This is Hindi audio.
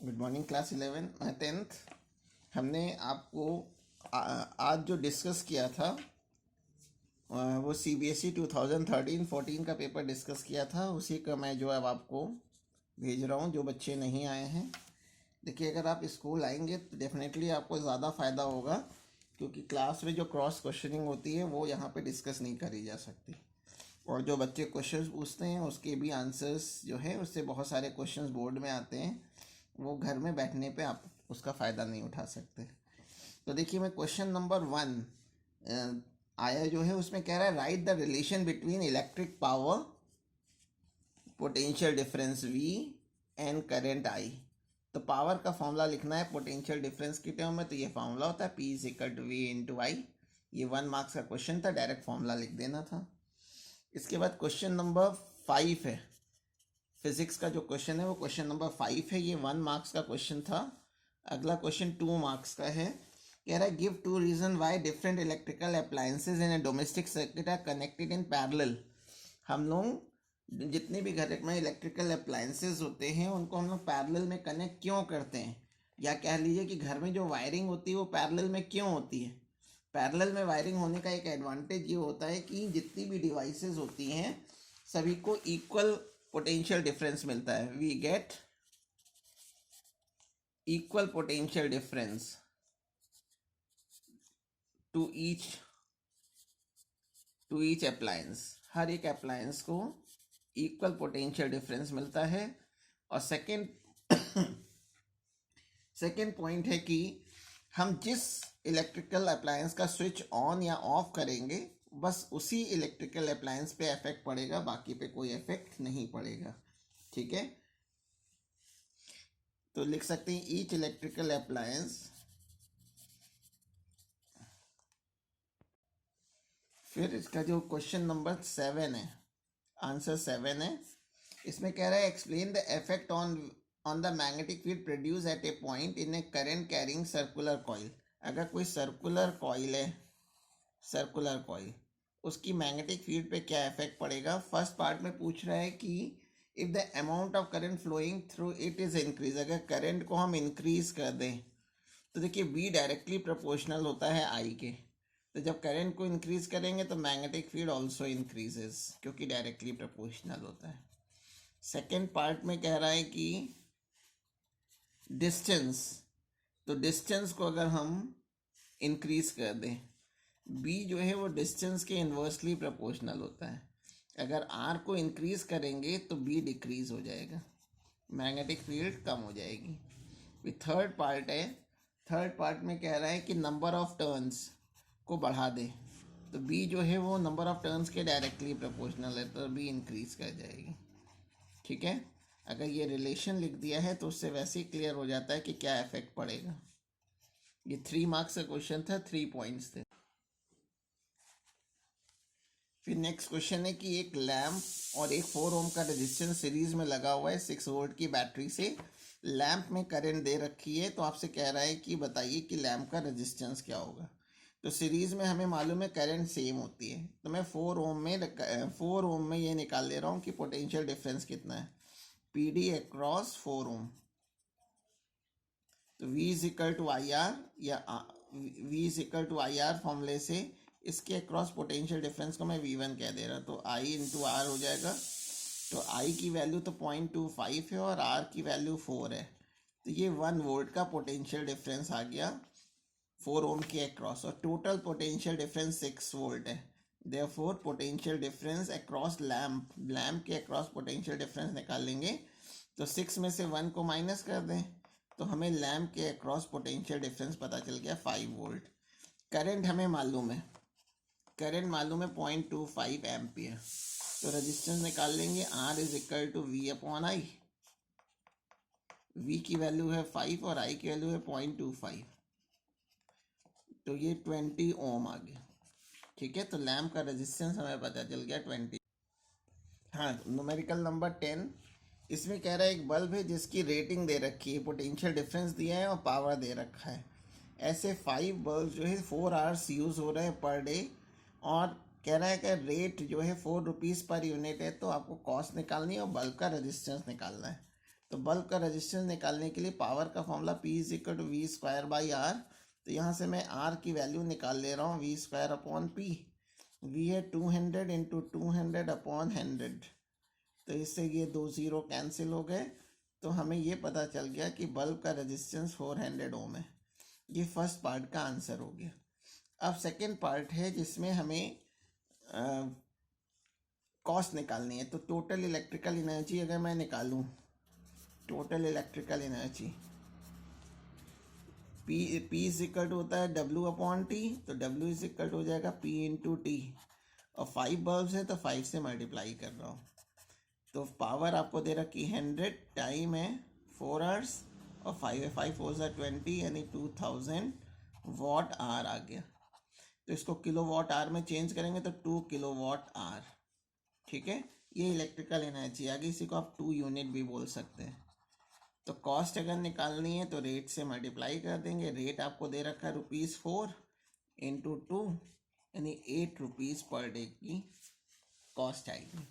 Good morning class 11 10th। हमने आपको आज जो डिस्कस किया था वो CBSE 2013-14 का पेपर डिस्कस किया था, उसी का मैं जो अब आपको भेज रहा हूँ जो बच्चे नहीं आए हैं। देखिए, अगर आप स्कूल आएंगे तो डेफिनेटली आपको ज़्यादा फ़ायदा होगा, क्योंकि क्लास में जो क्रॉस क्वेश्चनिंग होती है वो यहाँ पे डिस्कस नहीं करी जा सकती, और जो बच्चे क्वेश्चंस पूछते हैं उसके भी आंसर्स जो है उससे बहुत सारे क्वेश्चंस बोर्ड में आते हैं, वो घर में बैठने पे आप उसका फ़ायदा नहीं उठा सकते। तो देखिए, मैं क्वेश्चन नंबर 1 आया जो है उसमें कह रहा है right the relation between electric power, potential difference V and current I। तो पावर का फॉर्मूला लिखना है पोटेंशियल डिफरेंस की टर्म में, तो ये फॉर्मूला होता है P=V × I। ये 1 मार्क्स का क्वेश्चन था, डायरेक्ट फॉर्मूला लिख देना था। इसके बाद क्वेश्चन नंबर 5 है, फिजिक्स का जो क्वेश्चन है वो क्वेश्चन नंबर 5 है, ये 1 मार्क्स का क्वेश्चन था। अगला क्वेश्चन 2 मार्क्स का है, कह रहा है give 2 reason why different electrical appliances in a domestic circuit are connected in parallel. हम लोग जितने भी घर में इलेक्ट्रिकल अप्लायंसेज होते हैं उनको हम लोग पैरेलल में कनेक्ट क्यों करते हैं, या कह लीजिए कि घर में जो वायरिंग होती है वो पैरेलल में क्यों होती है। पैरेलल में वायरिंग होने का एक एडवांटेज ये होता है कि जितनी भी डिवाइसेस होती हैं सभी को इक्वल पोटेंशियल डिफरेंस मिलता है। We get equal potential difference to each appliance. हर एक अप्लायंस को इक्वल पोटेंशियल डिफरेंस मिलता है। और सेकेंड पॉइंट है कि हम जिस इलेक्ट्रिकल अप्लायंस का स्विच ऑन या ऑफ करेंगे बस उसी इलेक्ट्रिकल अप्लायंस पे इफेक्ट पड़ेगा, बाकी पे कोई इफेक्ट नहीं पड़ेगा। ठीक है, तो लिख सकते हैं ईच इलेक्ट्रिकल अप्लायंस। फिर इसका जो क्वेश्चन नंबर 7 है, आंसर 7 है, इसमें कह रहा है explain the effect on the magnetic field produce at A point in A current carrying circular coil. अगर कोई सर्कुलर कॉइल है, सर्कुलर कॉइल, उसकी मैग्नेटिक फील्ड पे क्या इफेक्ट पड़ेगा। फर्स्ट पार्ट में पूछ रहा है कि if the amount of current flowing through it is increase, अगर करंट को हम इंक्रीज कर दें तो देखिए V डायरेक्टली प्रोपोर्शनल होता है I के, तो जब करंट को इंक्रीज करेंगे तो मैग्नेटिक फील्ड ऑल्सो इंक्रीजेस, क्योंकि डायरेक्टली प्रोपोर्शनल होता है। सेकेंड पार्ट में कह रहा है कि डिस्टेंस, तो डिस्टेंस को अगर हम इंक्रीज कर दें, B जो है वो डिस्टेंस के इन्वर्सली प्रोपोर्शनल होता है। अगर R को इंक्रीज करेंगे तो B डिक्रीज हो जाएगा, मैग्नेटिक फील्ड कम हो जाएगी। फिर थर्ड पार्ट है, थर्ड पार्ट में कह रहा है कि नंबर ऑफ टर्न्स को बढ़ा दे, तो B जो है वो नंबर ऑफ टर्न्स के डायरेक्टली प्रोपोर्शनल है, तो B इंक्रीज कर जाएगी। ठीक है, अगर ये रिलेशन लिख दिया है तो उससे वैसे ही क्लियर हो जाता है कि क्या इफेक्ट पड़ेगा। ये 3 मार्क्स का क्वेश्चन था, 3 पॉइंट्स थे। फिर नेक्स्ट क्वेश्चन है कि एक लैंप और एक 4 ओम का रेजिस्टेंस सीरीज में लगा हुआ है 6 वोल्ट की बैटरी से। लैंप में करंट दे रखी है, तो आपसे कह रहा है कि बताइए कि लैंप का रेजिस्टेंस क्या होगा। तो सीरीज में हमें मालूम है करंट सेम होती है, तो मैं 4 ओम में ये निकाल ले रहा हूँ कि पोटेंशियल डिफरेंस कितना है, PD अक्रॉस 4 ओम। तो V=IR या V=IR फॉर्मूले से इसके अक्रॉस पोटेंशियल डिफरेंस को मैं V1 कह दे रहा, तो I×R हो जाएगा। तो I की वैल्यू तो 0.25 है और R की वैल्यू 4 है, तो ये 1 वोल्ट का पोटेंशियल डिफरेंस आ गया 4 ओम के अक्रॉस, और टोटल पोटेंशियल डिफरेंस 6 वोल्ट है। Therefore potential difference across lamp के अक्रॉस पोटेंशियल डिफरेंस निकालेंगे, तो 6 में से 1 को माइनस कर दें तो हमें लैम्प के अक्रॉस पोटेंशियल डिफरेंस पता चल गया 5 वोल्ट। करंट हमें मालूम है, करंट मालूम है 0.25 एम्पियर, तो रेजिस्टेंस निकाल लेंगे R=V/I। V की वैल्यू है 5 और I की वैल्यू है 0.25, तो ये 20 ओम आ गया। ठीक है, तो लैम्प का रेजिस्टेंस हमें पता चल गया 20। हाँ, न्यूमेरिकल नंबर 10, इसमें कह रहा है एक बल्ब है जिसकी रेटिंग दे रखी है, पोटेंशियल डिफरेंस दिया है और पावर दे रखा है। ऐसे 5 बल्ब जो है 4 आवर्स यूज़ हो रहे हैं पर डे, और कह रहा है कि रेट जो है 4 रुपीज़ पर यूनिट है, तो आपको कॉस्ट निकालनी है और बल्ब का रेजिस्टेंस निकालना है। तो बल्ब का रेजिस्टेंस निकालने के लिए पावर का formula P is equal to V square by R. तो यहाँ से मैं R की वैल्यू निकाल ले रहा हूँ, V square upon P। V है 200 इंटू 200 अपॉन 100। तो इससे ये 2 0 कैंसिल हो गए। तो हमें ये पता चल गया कि बल्ब का रेजिस्टेंस 400 ओम है। ये फर्स्ट पार्ट का आंसर हो गया। अब सेकेंड पार्ट है जिसमें हमें कॉस्ट निकालनी है। तो टोटल इलेक्ट्रिकल एनर्जी अगर मैं निकालूं, total electrical energy P is equal to होता है W अपॉन टी। तो W इज इक्वल टू हो जाएगा P इंटू टी। और 5 बल्ब है तो 5 से मल्टीप्लाई कर रहा हूँ। तो पावर आपको दे रखी 100, टाइम है 4 आवर्स और 5 है 5 4 20 यानी 2000 वॉट आवर आ गया। तो इसको किलो वॉट आवर में चेंज करेंगे तो 2 किलो वॉट आवर। ठीक है, ये इलेक्ट्रिकल एनर्जी आ गई। इसी को आप 2 यूनिट भी बोल सकते हैं। तो कॉस्ट अगर निकालनी है तो रेट से मल्टीप्लाई कर देंगे। रेट आपको दे रखा है ₹4 इंटू 2 यानी ₹8 पर डे की कॉस्ट आएगी।